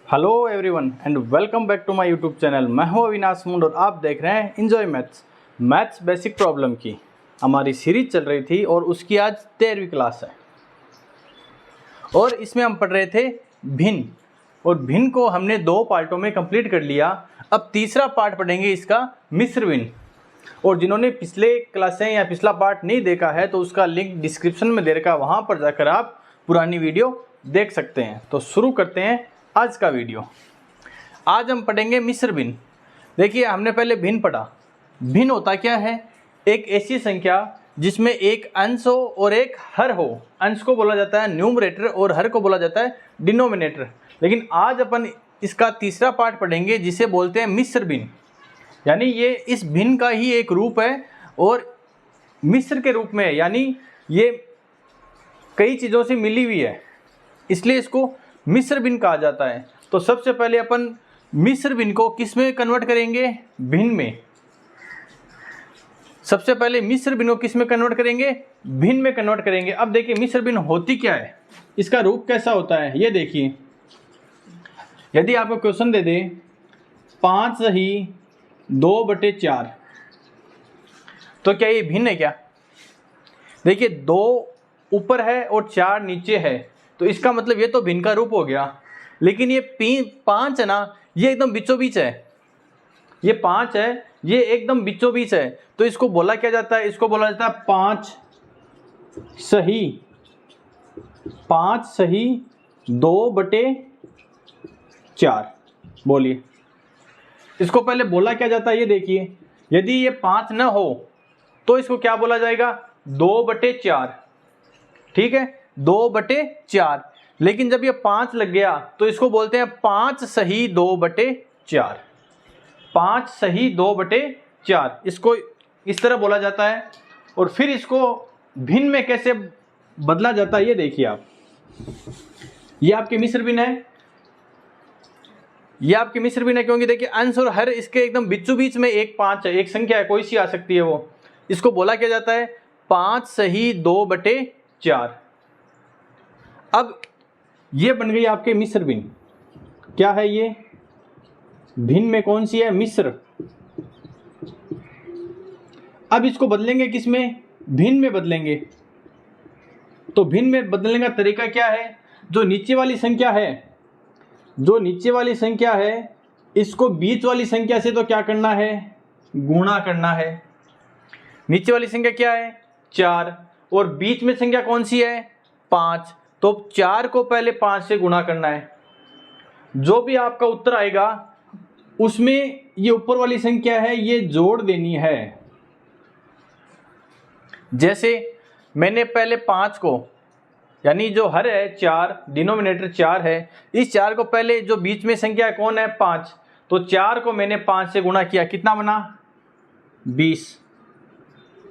Hello everyone and welcome back to my YouTube channel. मैं हूं अविनाश मुंड और आप देख रहे हैं इंजॉय मैथ्स बेसिक प्रॉब्लम की हमारी सीरीज चल रही थी और उसकी आज 13वीं क्लास है और इसमें हम पढ़ रहे थे भिन्न। और भिन्न को हमने 2 पार्टों में कंप्लीट कर लिया। अब तीसरा पार्ट पढ़ेंगे इसका मिश्र भिन्न। और जिन्होंने पिछले क्लासें या पिछला पार्ट नहीं देखा है तो उसका लिंक डिस्क्रिप्शन में दे रखा है, वहाँ पर जाकर आप पुरानी वीडियो देख सकते हैं। तो शुरू करते हैं आज का वीडियो। आज हम पढ़ेंगे मिश्र भिन्न। देखिए, हमने पहले भिन्न पढ़ा। भिन्न होता क्या है? एक ऐसी संख्या जिसमें एक अंश हो और एक हर हो। अंश को बोला जाता है न्यूमरेटर और हर को बोला जाता है डिनोमिनेटर। लेकिन आज अपन इसका तीसरा पार्ट पढ़ेंगे जिसे बोलते हैं मिश्र भिन्न। यानी ये इस भिन्न का ही एक रूप है और मिश्र के रूप में है, यानी ये कई चीज़ों से मिली हुई है, इसलिए इसको मिश्र भिन्न कहा जाता है। तो सबसे पहले अपन मिश्र भिन्न को किस में कन्वर्ट करेंगे? भिन्न में। सबसे पहले मिश्र भिन्न को किस में कन्वर्ट करेंगे? भिन्न में कन्वर्ट करेंगे। अब देखिए मिश्र भिन्न होती क्या है, इसका रूप कैसा होता है ये देखिए। यदि आपको क्वेश्चन दे दे 5 सही 2/4, तो क्या ये भिन्न है क्या? देखिए 2 ऊपर है और 4 नीचे है, तो इसका मतलब ये तो भिन्न का रूप हो गया। लेकिन ये 5 है ना, ये एकदम बीचों बीच है। ये 5 है, ये एकदम बीचों बीच है, तो इसको बोला क्या जाता है? इसको बोला जाता है 5 सही 2/4। बोलिए, इसको पहले बोला क्या जाता है ये देखिए। यदि ये 5 न हो तो इसको क्या बोला जाएगा? 2/4। ठीक है, 2/4। लेकिन जब ये 5 लग गया तो इसको बोलते हैं 5 सही 2/4। 5 सही 2/4 इसको इस तरह बोला जाता है। और फिर इसको भिन्न में कैसे बदला जाता है ये देखिए आप। ये आपके मिश्र भिन्न है, ये आपके मिश्र भिन्न है, क्योंकि देखिए अंश और हर इसके एकदम बीचों बीच में एक 5 है, एक संख्या है, कोई सी आ सकती है वो। इसको बोला क्या जाता है? 5 सही 2/4। अब ये बन गई आपके मिश्र भिन्न। क्या है ये? भिन्न में कौन सी है? मिश्र। अब इसको बदलेंगे किस में? भिन्न में बदलेंगे। तो भिन्न में बदलने का तरीका क्या है? जो नीचे वाली संख्या है इसको बीच वाली संख्या से तो क्या करना है? गुणा करना है। नीचे वाली संख्या क्या है? 4 और बीच में संख्या कौन सी है? 5। तो 4 को पहले 5 से गुणा करना है। जो भी आपका उत्तर आएगा उसमें ये ऊपर वाली संख्या है ये जोड़ देनी है। जैसे मैंने पहले 5 को, यानी जो हर है 4, डिनोमिनेटर 4 है, इस 4 को पहले जो बीच में संख्या कौन है? 5। तो 4 को मैंने 5 से गुणा किया, कितना बना? 20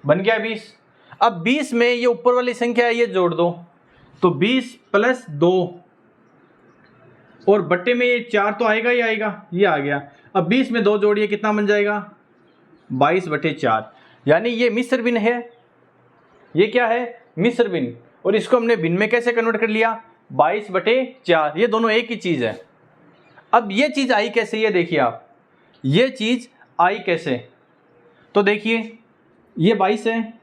बन गया 20। अब 20 में ये ऊपर वाली संख्या है ये जोड़ दो, तो 20 + 2 और बट्टे में ये 4 तो आएगा ही आएगा, ये आ गया। अब 20 में 2 जोड़िए, कितना बन जाएगा? 22/4। यानी ये मिश्र भिन्न है। ये क्या है? मिश्र भिन्न। और इसको हमने भिन्न में कैसे कन्वर्ट कर लिया? 22/4। ये दोनों एक ही चीज़ है। अब ये चीज़ आई कैसे ये देखिए आप। ये चीज़ आई कैसे? तो देखिए ये 22 है,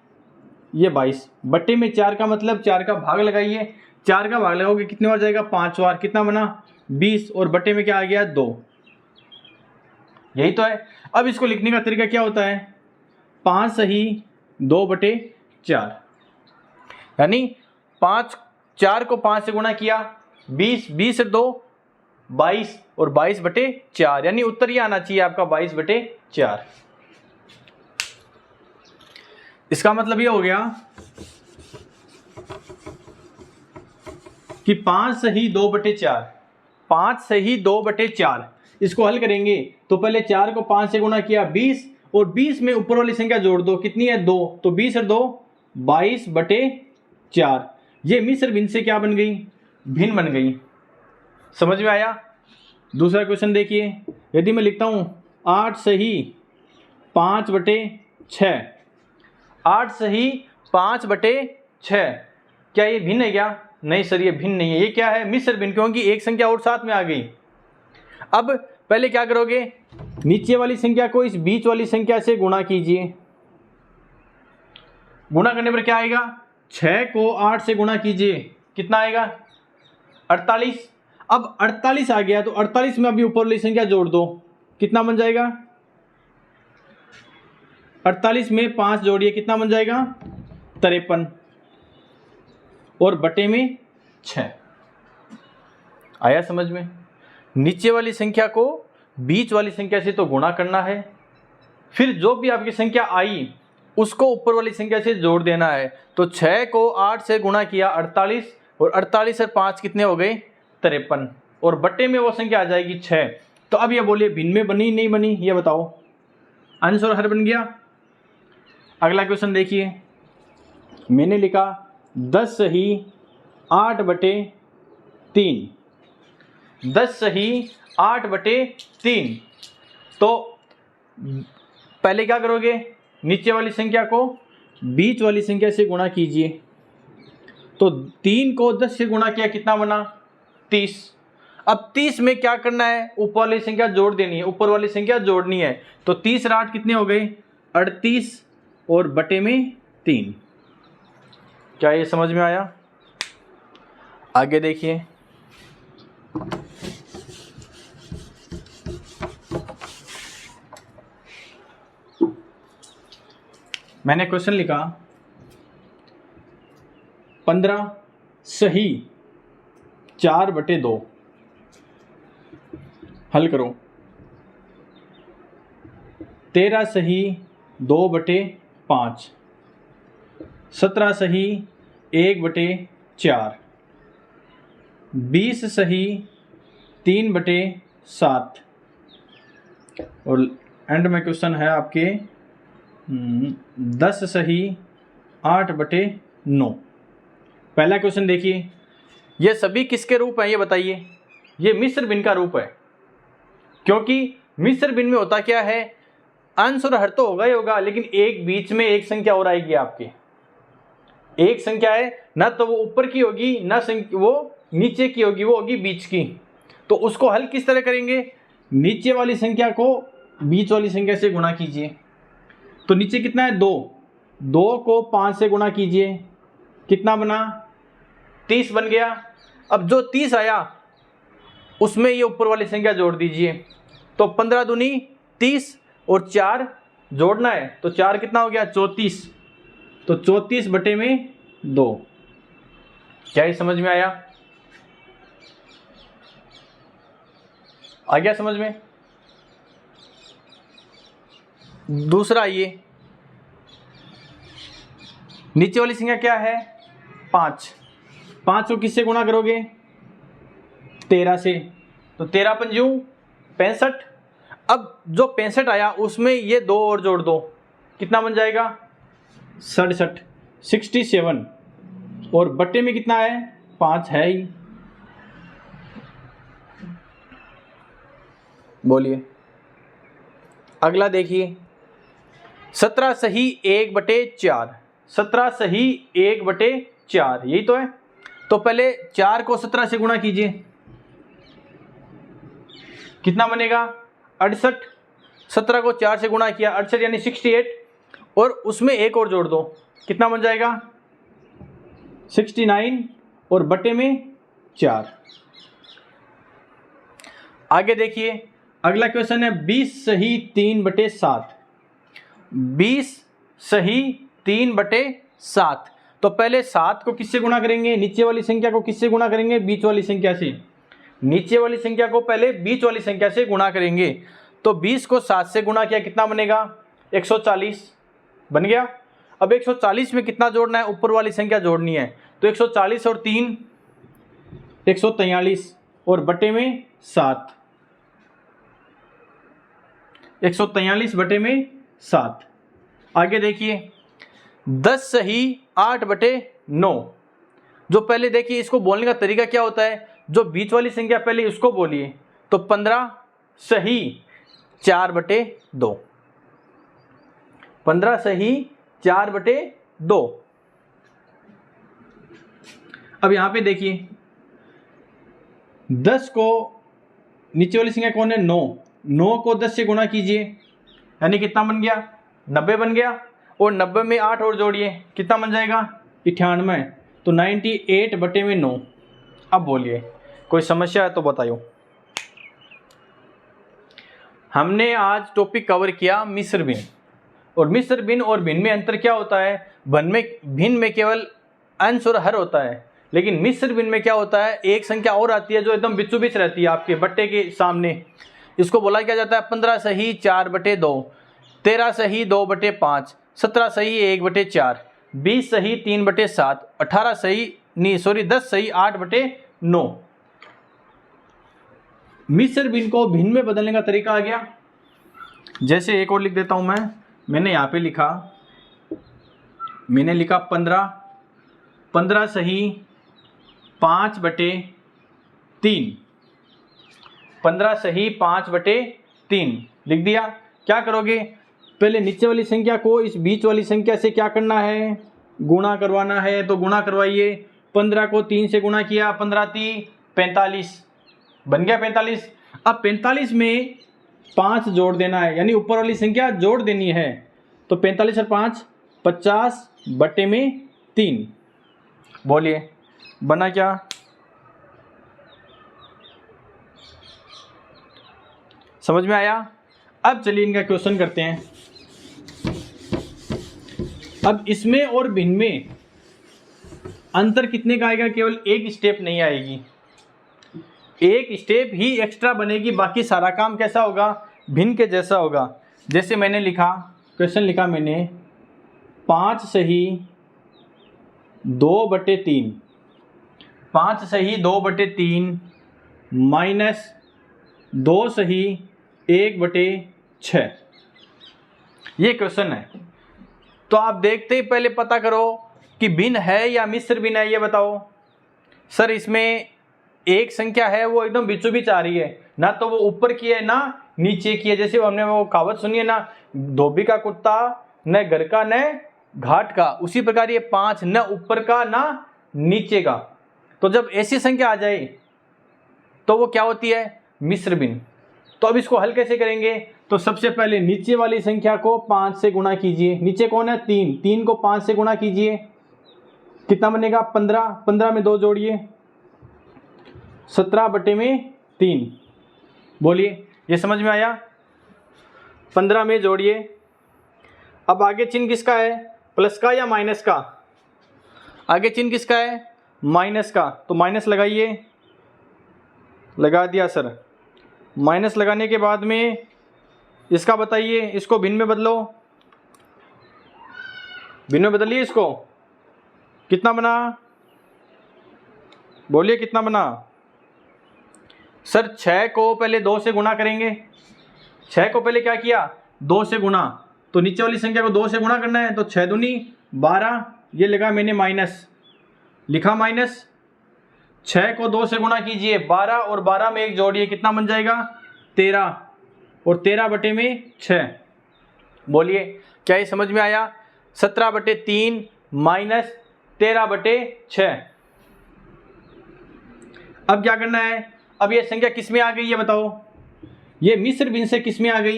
ये 22 बट्टे में 4 का मतलब 4 का भाग लगाइए। 4 का भाग लगाओगे कितने बार जाएगा? 5 बार। कितना बना? 20 और बट्टे में क्या आ गया? 2। यही तो है। अब इसको लिखने का तरीका क्या होता है? 5 सही 2/4। यानी 4 को 5 से गुणा किया, 20 और 2 22 और 22/4। यानी उत्तर ये आना चाहिए आपका 22/4। इसका मतलब ये हो गया कि 5 सही 2/4। 5 सही 2/4 इसको हल करेंगे तो पहले 4 को 5 से गुणा किया 20 और 20 में ऊपर वाली संख्या जोड़ दो, कितनी है? 2। तो 20 और 2 22/4। ये मिश्र भिन्न से क्या बन गई? भिन्न बन गई। समझ में आया? दूसरा क्वेश्चन देखिए। यदि मैं लिखता हूं 8 सही 5/6। 8 सही 5/6, क्या ये भिन्न है क्या? नहीं सर, ये भिन्न नहीं है। ये क्या है? मिश्र भिन्न, क्योंकि एक संख्या और साथ में आ गई। अब पहले क्या करोगे, नीचे वाली संख्या को इस बीच वाली संख्या से गुणा कीजिए। गुणा करने पर क्या आएगा, 6 को 8 से गुणा कीजिए, कितना आएगा 48। अब 48 आ गया तो 48 में अभी ऊपर वाली संख्या जोड़ दो, कितना बन जाएगा 48 में 5 जोड़िए, कितना बन जाएगा 53 और बटे में 6। आया समझ में। नीचे वाली संख्या को बीच वाली संख्या से तो गुणा करना है, फिर जो भी आपकी संख्या आई उसको ऊपर वाली संख्या से जोड़ देना है। तो 6 को 8 से गुणा किया 48 और 48 और 5 कितने हो गए 53 और बटे में वो संख्या आ जाएगी 6। तो अब ये बोलिए भिन्न में बनी नहीं बनी, ये बताओ। आंसर हर बन गया। अगला क्वेश्चन देखिए, मैंने लिखा 10 सही 8 बटे 3, 10 सही 8 बटे 3। तो पहले क्या करोगे, नीचे वाली संख्या को बीच वाली संख्या से गुणा कीजिए। तो 3 को 10 से गुणा किया, कितना बना 30। अब 30 में क्या करना है, ऊपर वाली संख्या जोड़ देनी है, ऊपर वाली संख्या जोड़नी है। तो 30 और 8 कितने हो गए 38 और बटे में 3। क्या ये समझ में आया। आगे देखिए, मैंने क्वेश्चन लिखा 15 सही 4 बटे 2, हल करो। 13 सही 2 बटे 5, 17 सही 1 बटे 4, 20 सही 3 बटे 7 और एंड में क्वेश्चन है आपके 10 सही 8 बटे 9। पहला क्वेश्चन देखिए, ये सभी किसके रूप हैं ये बताइए। ये मिश्र भिन्न का रूप है, क्योंकि मिश्र भिन्न में होता क्या है, अंश और हर तो होगा ही होगा, लेकिन एक बीच में एक संख्या और आएगी आपके। एक संख्या है ना तो वो ऊपर की होगी ना वो नीचे की होगी, वो होगी बीच की। तो उसको हल किस तरह करेंगे, नीचे वाली संख्या को बीच वाली संख्या से गुणा कीजिए। तो नीचे कितना है 2, 2 को 5 से गुणा कीजिए, कितना बना 30 बन गया। अब जो 30 आया उसमें ये ऊपर वाली संख्या जोड़ दीजिए। तो 15 दूनी 30 और 4 जोड़ना है, तो 4 कितना हो गया 34। तो 34 बटे में 2। क्या ये समझ में आया, आ गया समझ में। दूसरा आइए, नीचे वाली संख्या क्या है 5, 5 को किससे गुणा करोगे 13 से। तो 13 पंजू 65। अब जो 65 आया उसमें ये 2 और जोड़ दो, कितना बन जाएगा 67, 67 और बटे में कितना है 5 है ही। बोलिए। अगला देखिए, 17 सही 1 बटे 4, 17 सही 1 बटे 4, यही तो है। तो पहले 4 को 17 से गुणा कीजिए, कितना बनेगा 68। 17 को 4 से गुणा किया 68 यानी 68 और उसमें एक और जोड़ दो, कितना बन जाएगा 69 और बटे में 4। आगे देखिए, अगला क्वेश्चन है 20 सही 3 बटे 7, 20 सही 3 बटे 7। तो पहले 7 को किससे गुणा करेंगे, नीचे वाली संख्या को किससे गुणा करेंगे बीच वाली संख्या से। नीचे वाली संख्या को पहले बीच वाली संख्या से गुणा करेंगे। तो 20 को 7 से गुणा किया, कितना बनेगा 140 बन गया। अब 140 में कितना जोड़ना है, ऊपर वाली संख्या जोड़नी है। तो 140 और 3 143 और बटे में 7, 143 बटे में 7। आगे देखिए, 10 सही 8 बटे 9। जो पहले देखिए इसको बोलने का तरीका क्या होता है, जो बीच वाली संख्या पहले उसको बोलिए। तो 15 सही 4 बटे 2, 15 सही 4 बटे 2। अब यहां पे देखिए 10 को नीचे वाली संख्या कौन है 9, 9 को 10 से गुणा कीजिए यानी कितना बन गया 90 बन गया, और 90 में 8 और जोड़िए कितना बन जाएगा 98, तो 98/9। अब बोलिए कोई समस्या है तो बताइए। हमने आज टॉपिक कवर किया मिश्र भिन्न, और मिश्र भिन्न और भिन्न में अंतर क्या होता है, भिन्न में केवल अंश और हर होता है, लेकिन मिश्र भिन्न में क्या होता है एक संख्या और आती है जो एकदम बीचों बीच रहती है आपके बट्टे के सामने। इसको बोला क्या जाता है 15 सही 4/2, 13 सही 2/5, 17 सही 1/4, 20 सही 3/7, 18 सही 10 सही 8/9। मिश्र भिन्न को भिन्न में बदलने का तरीका आ गया। जैसे एक और लिख देता हूं मैंने यहाँ पे लिखा, मैंने लिखा 15 सही 5/3, 15 सही 5/3 लिख दिया। क्या करोगे, पहले नीचे वाली संख्या को इस बीच वाली संख्या से क्या करना है, गुणा करवाना है, तो गुणा करवाइए। 15 को 3 से गुणा किया, 15 3 45 बन गया 45। अब 45 में 5 जोड़ देना है, यानी ऊपर वाली संख्या जोड़ देनी है, तो 45 और 5 50/3। बोलिए बना क्या, समझ में आया। अब चलिए इनका क्वेश्चन करते हैं। अब इसमें और भिन्न में अंतर कितने का आएगा, केवल एक स्टेप नहीं आएगी, एक स्टेप ही एक्स्ट्रा बनेगी, बाकी सारा काम कैसा होगा भिन्न के जैसा होगा। जैसे मैंने लिखा, क्वेश्चन लिखा मैंने 5 सही 2/3, 5 सही 2/3 माइनस 2 सही 1/6, ये क्वेश्चन है। तो आप देखते ही पहले पता करो कि भिन्न है या मिश्र भिन्न है, ये बताओ। सर इसमें एक संख्या है वो एकदम बीचों बीच आ रही है, ना तो वो ऊपर की है ना नीचे की है। जैसे हमने वो कहावत सुनी है ना, धोबी का कुत्ता न घर का न घाट का, उसी प्रकार ये 5 न ऊपर का ना नीचे का। तो जब ऐसी संख्या आ जाए तो वो क्या होती है मिश्र भिन्न। तो अब इसको हल कैसे करेंगे, तो सबसे पहले नीचे वाली संख्या को 5 से गुणा कीजिए। नीचे कौन है 3, 3 को 5 से गुणा कीजिए, कितना बनेगा 15, 15 में 2 जोड़िए 17/3। बोलिए ये समझ में आया, 15 में जोड़िए। अब आगे चिन्ह किसका है, प्लस का या माइनस का, आगे चिन्ह किसका है माइनस का, तो माइनस लगाइए, लगा दिया सर। माइनस लगाने के बाद में इसका बताइए, इसको भिन्न में बदलो, भिन्न में बदलिए इसको, कितना बना, बोलिए कितना बना। सर 6 को पहले 2 से गुणा करेंगे, 6 को पहले क्या किया 2 से गुणा, तो नीचे वाली संख्या को 2 से गुणा करना है, तो 6 दूनी 12, ये लगा मैंने माइनस, लिखा माइनस। 6 को 2 से गुणा कीजिए 12, और 12 में 1 जोड़िए, कितना बन जाएगा 13, और 13/6। बोलिए क्या ये समझ में आया, 17/3 माइनस 13/6। अब क्या करना है, अब ये संख्या किस में आ गई ये बताओ, ये मिश्र भिन्न से किस में आ गई,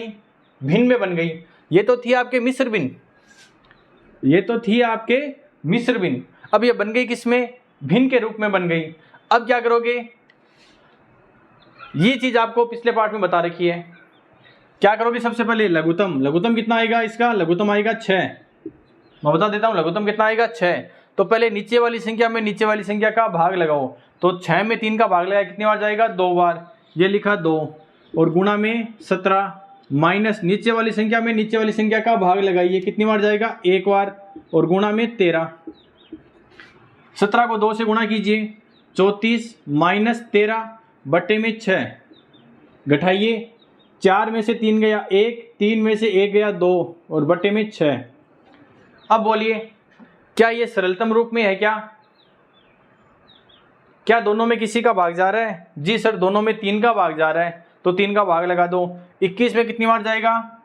भिन्न में बन गई। ये तो थी आपके मिश्र भिन्न, ये तो थी आपके मिश्र भिन्न, अब ये बन गई किस में, भिन्न के रूप में बन गई। अब क्या करोगे, ये चीज आपको पिछले पार्ट में बता रखी है। क्या करोगे, सबसे पहले लघुत्तम, लघुत्तम कितना आएगा इसका, लघुत्तम आएगा 6, मैं बता देता हूँ लघुत्तम कितना आएगा 6। तो पहले नीचे वाली संख्या में नीचे वाली संख्या का भाग लगाओ, तो 6 में 3 का भाग लगाया, कितनी बार जाएगा 2 बार, ये लिखा 2, और गुणा में 17, माइनस नीचे वाली संख्या में नीचे वाली संख्या का भाग लगाइए, कितनी बार जाएगा 1 बार, और गुणा में 13। 17 को 2 से गुणा कीजिए 34 माइनस 13/6, घटाइए, 4 में से 3 गया 1, 3 में से 1 गया 2, और बटे में 6। अब बोलिए क्या ये सरलतम रूप में है क्या दोनों में किसी का भाग जा रहा है, जी सर दोनों में 3 का भाग जा रहा है, तो 3 का भाग लगा दो। 21 में कितनी बार जाएगा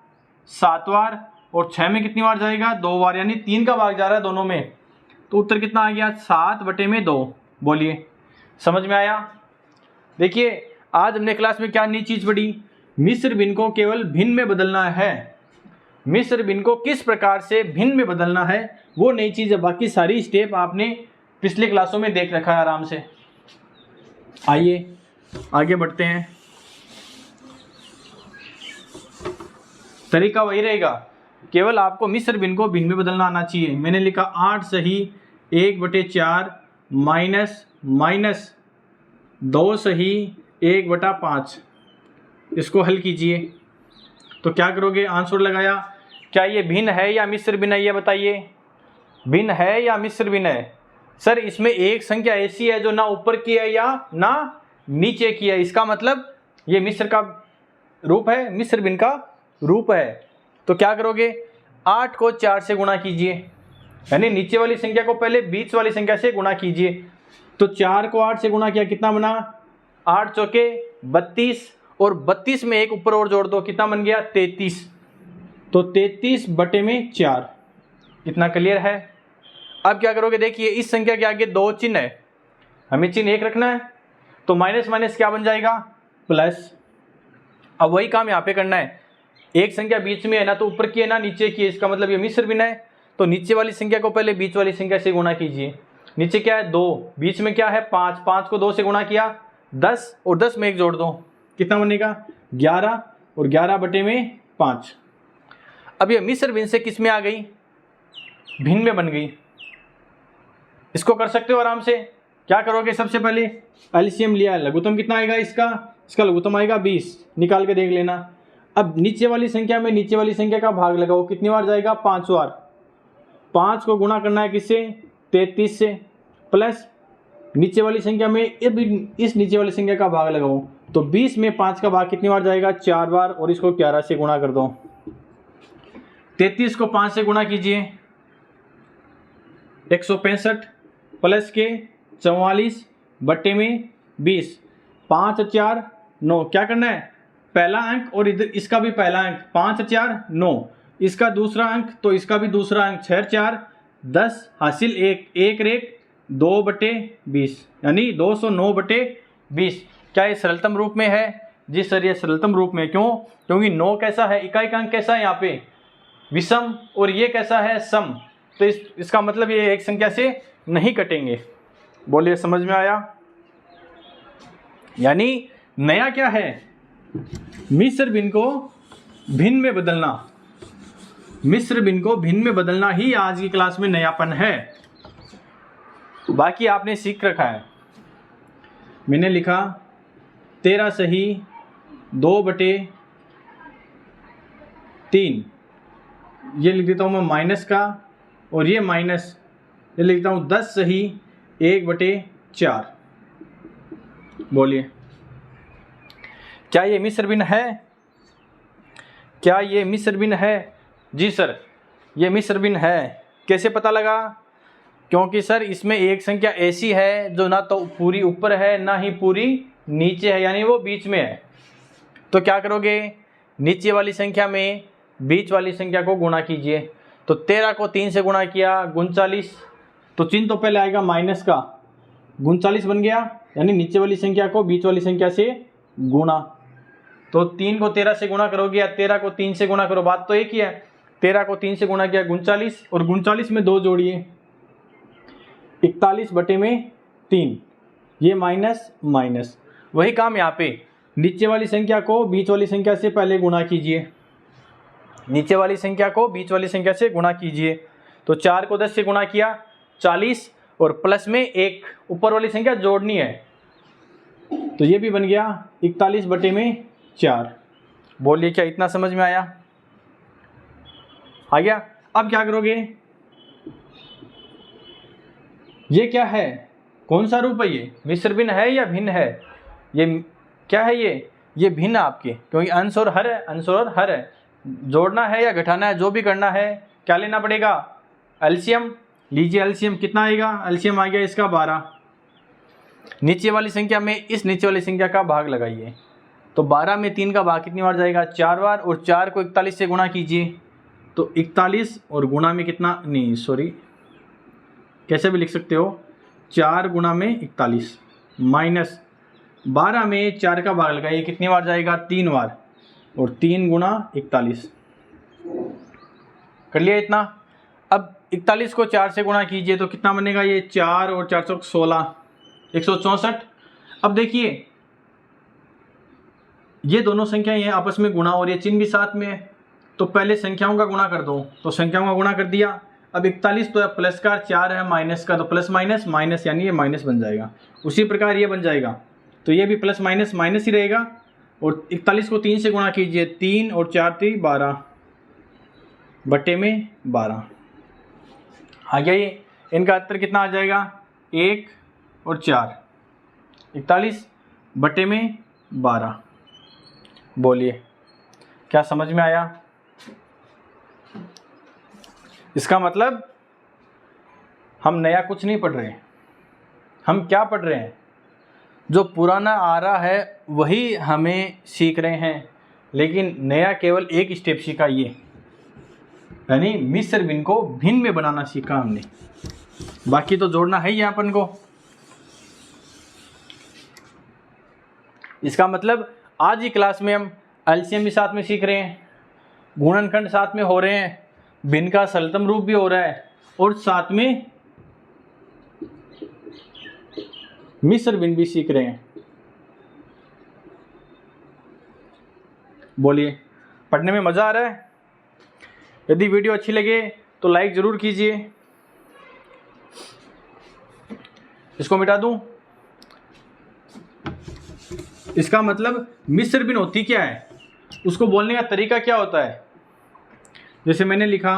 7 बार, और 6 में कितनी बार जाएगा 2 बार, यानी 3 का भाग जा रहा है दोनों में, तो उत्तर कितना आ गया 7/2। बोलिए समझ में आया। देखिए आज हमने क्लास में क्या नई चीज़ पढ़ी? मिस्र भिन्न को केवल भिन्न में बदलना है। मिस्र भिन्न को किस प्रकार से भिन्न में बदलना है वो नई चीज़ है। बाकी सारी स्टेप आपने पिछले क्लासों में देख रखा है आराम से। आइए आगे बढ़ते हैं। तरीका वही रहेगा, केवल आपको मिस्र भिन्न को भिन्न में बदलना आना चाहिए। मैंने लिखा 8 सही 1/4 माइनस 2 सही 1/5। इसको हल कीजिए तो क्या करोगे? आंसर लगाया। क्या ये भिन्न है या मिस्र भिन्न है ये बताइए? भिन्न है या मिस्र भिन्न है? सर इसमें एक संख्या ऐसी है जो ना ऊपर की है या ना नीचे की है, इसका मतलब ये मिस्र का रूप है, मिस्र भिन्न का रूप है। तो क्या करोगे? 8 को 4 से गुणा कीजिए, यानी नीचे वाली संख्या को पहले बीच वाली संख्या से गुणा कीजिए। तो 4 को 8 से गुणा किया, कितना बना? 8 चौके 32 और 32 में एक ऊपर और जोड़ दो, कितना बन गया? 33। तो 33/4। इतना क्लियर है? अब क्या करोगे? देखिए इस संख्या के आगे 2 चिन्ह है, हमें चिन्ह 1 रखना है, तो माइनस माइनस क्या बन जाएगा? प्लस। अब वही काम यहाँ पे करना है। एक संख्या बीच में है, ना तो ऊपर की है ना नीचे की है, इसका मतलब ये मिस्र भिन्न है। तो नीचे वाली संख्या को पहले बीच वाली संख्या से गुणा कीजिए। नीचे क्या है? 2, बीच में क्या है? 5। 5 को 2 से गुणा किया 10 और 10 में 1 जोड़ दो, कितना बनेगा? 11 और 11/5। अब ये मिस्र भिन्न से किस में आ गई? भिन्न में बन गई। इसको कर सकते हो आराम से। क्या करोगे? सबसे पहले एलसीएम लिया, लघुत्तम कितना आएगा इसका लघुत्तम आएगा 20, निकाल के देख लेना। अब नीचे वाली संख्या में नीचे वाली संख्या का भाग लगाओ, कितनी बार जाएगा? 5 बार। 5 को गुणा करना है किससे? 33 से। प्लस नीचे वाली संख्या में इस नीचे वाली संख्या का भाग लगाओ, तो 20 में 5 का भाग कितनी बार जाएगा? 4 बार, और इसको 11 से गुणा कर दो। 33 को 5 से गुणा कीजिए, 165 प्लस के 44/20। 5 और 4 9। क्या करना है? पहला अंक और इधर इसका भी पहला अंक, 5 और 4 9। इसका दूसरा अंक तो इसका भी दूसरा अंक, 6 और 4 10 हासिल 1 रेख 2/20, यानी 209/20। क्या ये सरलतम रूप में है? जी सर ये सरलतम रूप में। क्यों? क्योंकि 9 कैसा है? इकाई का अंक कैसा है यहाँ पे? विषम। और ये कैसा है? सम। तो इसका मतलब ये एक संख्या से नहीं कटेंगे। बोलिए समझ में आया? यानी नया क्या है? मिस्र भिन्न को भिन्न में बदलना। मिस्र भिन्न को भिन्न में बदलना ही आज की क्लास में नयापन है। बाकी आपने सीख रखा है। मैंने लिखा 13 सही 2/3। ये लिख देता हूँ मैं माइनस का, और ये माइनस, ये लिखता हूँ 10 सही 1/4। बोलिए क्या ये मिस्र भिन्न है? क्या ये मिस्र भिन्न है? जी सर ये मिस्र भिन्न है। कैसे पता लगा? क्योंकि सर इसमें एक संख्या ऐसी है जो ना तो पूरी ऊपर है ना ही पूरी नीचे है, यानी वो बीच में है। तो क्या करोगे? नीचे वाली संख्या में बीच वाली संख्या को गुणा कीजिए। तो 13 को 3 से गुणा किया 39, तो चिन्ह तो पहले आएगा माइनस का, 39 बन गया, यानी नीचे वाली संख्या को बीच वाली संख्या से गुणा। तो 3 को 13 से गुणा करोगे या 13 को 3 से गुणा करो, बात तो एक ही है। 13 को 3 से गुणा किया 39, और 39 में 2 जोड़िए 41/3। ये माइनस माइनस। वही काम यहाँ पे, नीचे वाली संख्या को बीच वाली संख्या से पहले गुणा कीजिए। नीचे वाली संख्या को बीच वाली संख्या से गुणा कीजिए। तो 4 को 10 से गुणा किया 40, और प्लस में एक ऊपर वाली संख्या जोड़नी है, तो ये भी बन गया 41/4। बोलिए क्या इतना समझ में आया? आ गया? अब क्या करोगे? ये क्या है? कौन सा रूप है ये? मिस्र भिन्न है या भिन्न है? ये क्या है? ये भिन्न आपके, क्योंकि अंश और हर है, अंश और हर है। जोड़ना है या घटाना है, जो भी करना है, क्या लेना पड़ेगा? एलसीएम लीजिए। एलसीएम कितना आएगा? एलसीएम आ गया इसका 12। नीचे वाली संख्या में इस नीचे वाली संख्या का भाग लगाइए। तो 12 में 3 का भाग कितनी बार जाएगा? 4 बार, और 4 को 41 से गुणा कीजिए। तो 41 और गुणा में कितना, नहीं सॉरी, कैसे भी लिख सकते हो, 4 गुणा में 41 माइनस 12 में 4 का भाग लगाइए, कितनी बार जाएगा? 3 बार, और 3 गुणा 41 कर लिया इतना। अब 41 को 4 से गुणा कीजिए तो कितना बनेगा? ये 4 और 4 16, 164। अब देखिए ये दोनों संख्याएं हैं आपस में गुणा, और ये चिन्ह भी साथ में है, तो पहले संख्याओं का गुणा कर दो। तो संख्याओं का गुणा कर दिया। अब 41 तो प्लस का, 4 है माइनस का, तो प्लस माइनस माइनस, यानी ये माइनस बन जाएगा। उसी प्रकार ये बन जाएगा, तो ये भी प्लस माइनस माइनस ही रहेगा। और 41 को 3 से गुणा कीजिए, 3 और 4 3 12 बटे में 12 आ गया। ये इनका उत्तर कितना आ जाएगा? 1 और 4, 41 बटे में 12। बोलिए क्या समझ में आया? इसका मतलब हम नया कुछ नहीं पढ़ रहे हैं, हम क्या पढ़ रहे हैं? जो पुराना आ रहा है वही हमें सीख रहे हैं, लेकिन नया केवल एक स्टेप सीखा, ये यानी मिश्र भिन्न को भिन्न में बनाना सीखा हमने। बाकी तो जोड़ना है ही अपन को। इसका मतलब आज ही क्लास में हम एलसीएम भी साथ में सीख रहे हैं, गुणनखंड साथ में हो रहे हैं, भिन्न का सरलतम रूप भी हो रहा है, और साथ में मिश्र भिन्न भी सीख रहे हैं। बोलिए पढ़ने में मज़ा आ रहा है? यदि वीडियो अच्छी लगे तो लाइक ज़रूर कीजिए। इसको मिटा दूं? इसका मतलब मिश्र भिन्न होती क्या है, उसको बोलने का तरीका क्या होता है? जैसे मैंने लिखा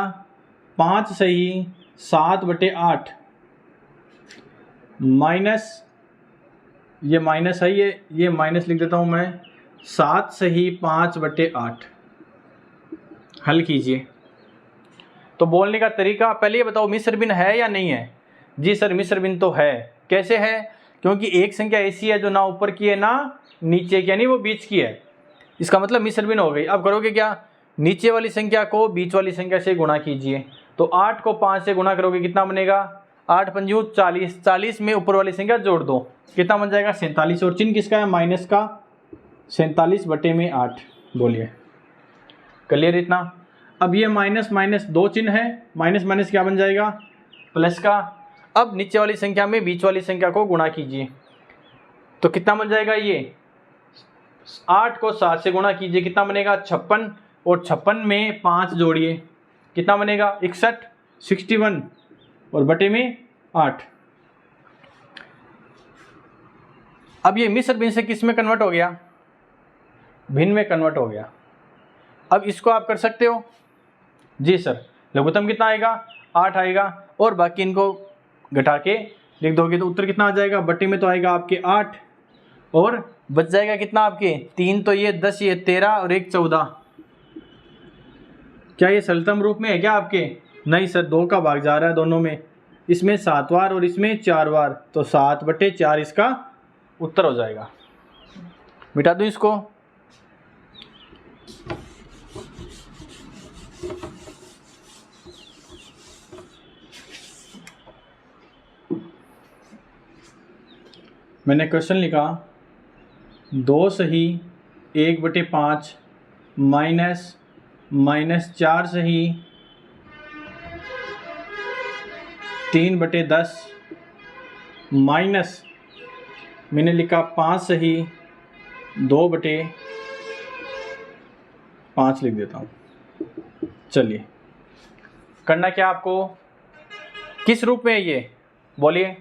5 सही 7/8 माइनस, ये माइनस है, ये माइनस लिख देता हूँ मैं, 7 सही 5/8। हल कीजिए। तो बोलने का तरीका पहले ये बताओ, मिश्र भिन्न है या नहीं है? जी सर मिश्र भिन्न तो है। कैसे है? क्योंकि एक संख्या ऐसी है जो ना ऊपर की है ना नीचे की, यानी वो बीच की है। इसका मतलब मिश्र भिन्न हो गई। अब करोगे क्या? नीचे वाली संख्या को बीच वाली संख्या से गुणा कीजिए। तो 8 को 5 से गुणा करोगे, कितना बनेगा? 8 पंजू 40, 40 में ऊपर वाली संख्या जोड़ दो, कितना बन जाएगा? 47। और चिन्ह किसका है? माइनस का। 47 बटे में 8। बोलिए क्लियर इतना? अब ये माइनस माइनस दो चिन्ह है, माइनस माइनस क्या बन जाएगा? प्लस का। अब नीचे वाली संख्या में बीच वाली संख्या को गुणा कीजिए, तो कितना बन जाएगा? ये 8 को 7 से गुणा कीजिए, कितना बनेगा? 56। और 56 में 5 जोड़िए, कितना बनेगा? 61, 61 और बटे में 8। अब ये मिश्र भिन्न से किस में कन्वर्ट हो गया? भिन्न में कन्वर्ट हो गया। अब इसको आप कर सकते हो। जी सर, लघुत्तम कितना आएगा? 8 आएगा, और बाकी इनको घटा के लिख दोगे तो उत्तर कितना आ जाएगा? बटे में तो आएगा आपके 8, और बच जाएगा कितना आपके? 3, तो ये 10, ये 13 और 1 14। क्या ये सरलतम रूप में है क्या आपके? नहीं सर, 2 का भाग जा रहा है दोनों में, इसमें 7 बार और इसमें 4 बार, तो 7/4 इसका उत्तर हो जाएगा। मिटा दूं इसको? मैंने क्वेश्चन लिखा 2 सही 1/5 माइनस -4 सही 3/10 माइनस मैंने लिखा 5 सही 2/5 लिख देता हूँ। चलिए करना क्या आपको? किस रूप में है ये? बोलिए,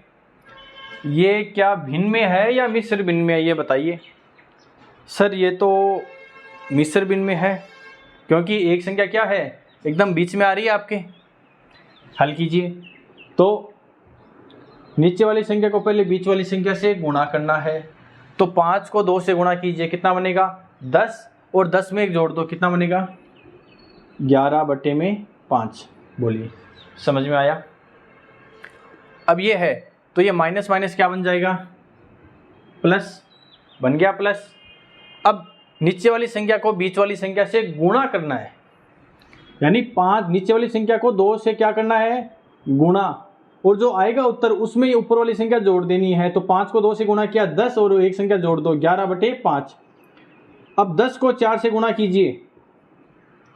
ये क्या भिन्न में है या मिश्र भिन्न में है, ये बताइए। सर ये तो मिश्र भिन्न में है, क्योंकि एक संख्या क्या है? एकदम बीच में आ रही है आपके। हल कीजिए। तो नीचे वाली संख्या को पहले बीच वाली संख्या से गुणा करना है, तो 5 को 2 से गुणा कीजिए, कितना बनेगा? 10, और 10 में 1 जोड़ दो, कितना बनेगा? 11/5। बोलिए समझ में आया? अब ये है, तो ये माइनस माइनस क्या बन जाएगा? प्लस बन गया, प्लस। अब नीचे वाली संख्या को बीच वाली संख्या से गुणा करना है, यानी 5 नीचे वाली संख्या को 2 से क्या करना है? गुणा, और जो आएगा उत्तर उसमें ये ऊपर वाली संख्या जोड़ देनी है। तो 5 को 2 से गुणा किया 10 और एक संख्या जोड़ दो 11/5। अब 10 को 4 से गुणा कीजिए,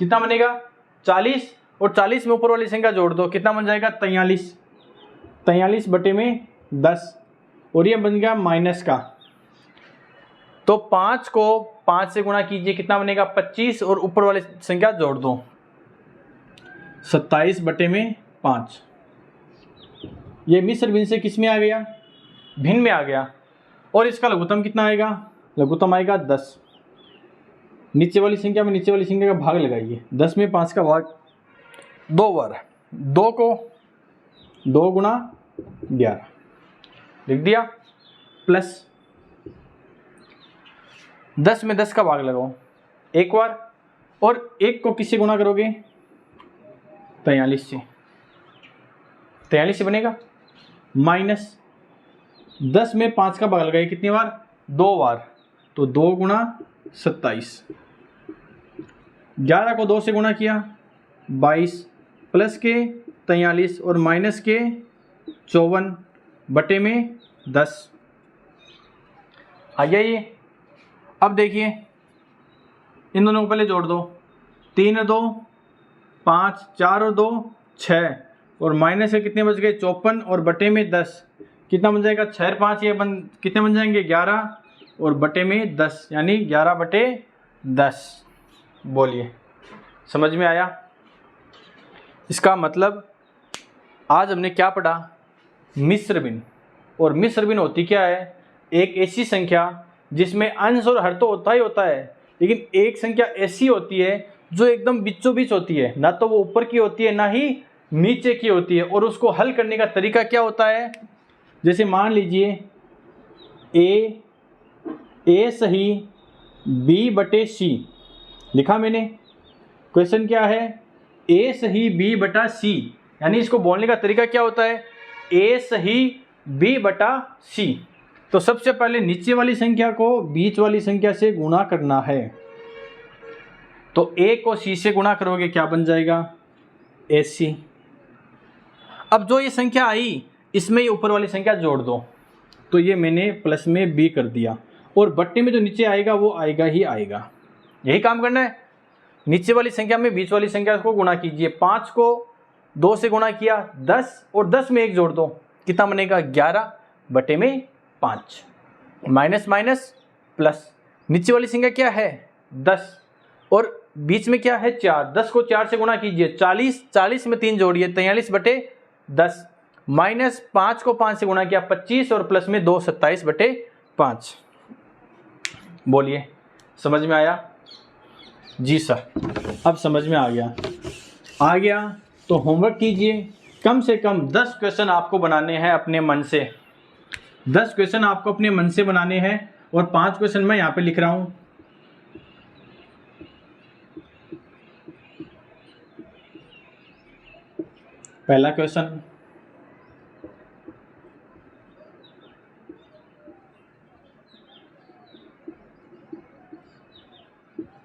कितना बनेगा 40, और 40 में ऊपर वाली संख्या जोड़ दो, कितना बन जाएगा 43। 43/10 और ये बन गया माइनस का। तो 5 को 5 से गुणा कीजिए, कितना बनेगा 25 और ऊपर वाली संख्या जोड़ दो 27/5। ये मिश्र भिन्न से किस में आ गया, भिन्न में आ गया। और इसका लघुत्तम कितना आएगा, लघुत्तम आएगा 10। नीचे वाली संख्या में नीचे वाली संख्या का भाग लगाइए, 10 में 5 का भाग 2 बार, 2 को 2 गुणा 11 लिख दिया, प्लस 10 में 10 का भाग लगाओ एक बार, और 1 को किससे गुणा करोगे 43 से, 43 से बनेगा, माइनस 10 में 5 का भाग लगाइए कितनी बार 2 बार, तो 2 गुणा 27। 11 को 2 से गुणा किया 22, प्लस के 43 और माइनस के 54/10 आ गया ये। अब देखिए इन दोनों को पहले जोड़ दो, 3 और 2 5, 4 और 2 6, और माइनस के कितने बच गए 54 और बटे में 10, कितना बन जाएगा 6 और 5 ये कितने बन जाएंगे 11 और बटे में 10, यानी 11/10। बोलिए समझ में आया। इसका मतलब आज हमने क्या पढ़ा, मिश्र भिन्न। और मिश्र भिन्न होती क्या है, एक ऐसी संख्या जिसमें अंश और हर तो होता ही होता है, लेकिन एक संख्या ऐसी होती है जो एकदम बीचों बीच होती है, ना तो वो ऊपर की होती है ना ही नीचे की होती है। और उसको हल करने का तरीका क्या होता है, जैसे मान लीजिए ए सही B/C लिखा मैंने। क्वेश्चन क्या है, A सही B/C, यानी इसको बोलने का तरीका क्या होता है, A सही B/C। तो सबसे पहले नीचे वाली संख्या को बीच वाली संख्या से गुणा करना है। तो A को C से गुणा करोगे क्या बन जाएगा AC। अब जो ये संख्या आई इसमें ये ऊपर वाली संख्या जोड़ दो, तो ये मैंने प्लस में B कर दिया, और बट्टे में जो नीचे आएगा वो आएगा ही आएगा। यही काम करना है, नीचे वाली संख्या में बीच वाली संख्या को गुणा कीजिए। 5 को 2 से गुणा किया 10, और 10 में 1 जोड़ दो, कितना बनेगा 11/5। माइनस माइनस प्लस, नीचे वाली संख्या क्या है 10 और बीच में क्या है 4, 10 को 4 से गुणा कीजिए 40, 40 में 3 जोड़िए 43/10, माइनस 5 को 5 से गुणा किया 25, और प्लस में 2 27/5। बोलिए समझ में आया। जी सर, अब समझ में आ गया तो होमवर्क कीजिए। कम से कम 10 क्वेश्चन आपको बनाने हैं अपने मन से, 10 क्वेश्चन आपको अपने मन से बनाने हैं, और 5 क्वेश्चन मैं यहाँ पे लिख रहा हूँ। पहला क्वेश्चन,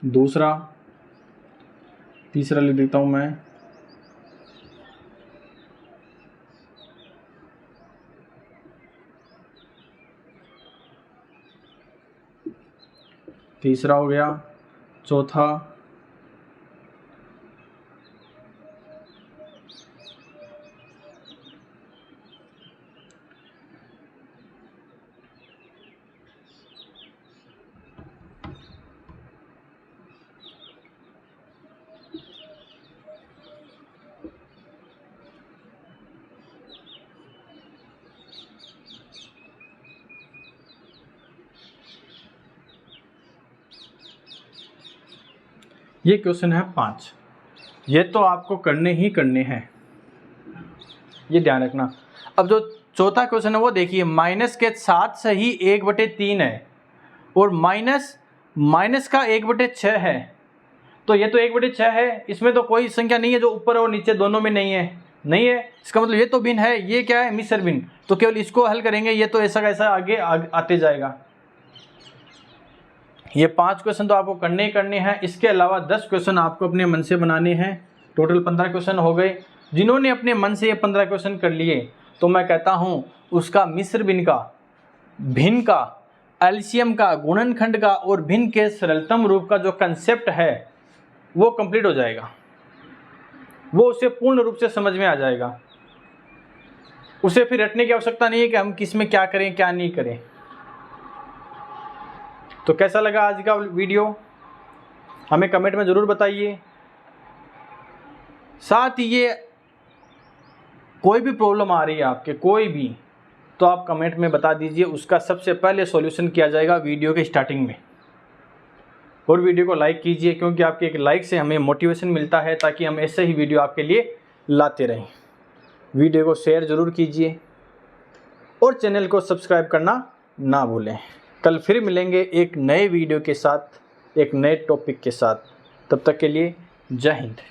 दूसरा, तीसरा लिख देता हूं मैं, तीसरा हो गया, चौथा, ये क्वेश्चन है 5। ये तो आपको करने ही करने हैं, ये ध्यान रखना। अब जो चौथा क्वेश्चन है वो देखिए, माइनस के 7 सही 1/3 है, और माइनस का 1/6 है। तो ये तो 1/6 है, इसमें तो कोई संख्या नहीं है जो ऊपर और नीचे दोनों में नहीं है। इसका मतलब ये तो भिन्न है, ये क्या है मिश्र भिन्न। तो केवल इसको हल करेंगे, ये तो ऐसा कैसा आगे आते जाएगा। ये 5 क्वेश्चन तो आपको करने ही करने हैं। इसके अलावा 10 क्वेश्चन आपको अपने मन से बनाने हैं। टोटल 15 क्वेश्चन हो गए। जिन्होंने अपने मन से ये 15 क्वेश्चन कर लिए तो मैं कहता हूँ उसका मिश्र भिन्न का, भिन्न का, एलसीएम का, गुणनखंड का और भिन्न के सरलतम रूप का जो कंसेप्ट है वो कंप्लीट हो जाएगा, वो उसे पूर्ण रूप से समझ में आ जाएगा। उसे फिर रटने की आवश्यकता नहीं है कि हम किस में क्या करें क्या नहीं करें। तो कैसा लगा आज का वीडियो हमें कमेंट में ज़रूर बताइए। साथ ही ये कोई भी प्रॉब्लम आ रही है आपके, कोई भी, तो आप कमेंट में बता दीजिए, उसका सबसे पहले सॉल्यूशन किया जाएगा वीडियो के स्टार्टिंग में। और वीडियो को लाइक कीजिए, क्योंकि आपके एक लाइक से हमें मोटिवेशन मिलता है ताकि हम ऐसे ही वीडियो आपके लिए लाते रहें। वीडियो को शेयर ज़रूर कीजिए और चैनल को सब्सक्राइब करना ना भूलें। कल फिर मिलेंगे एक नए वीडियो के साथ, एक नए टॉपिक के साथ। तब तक के लिए जय हिंद।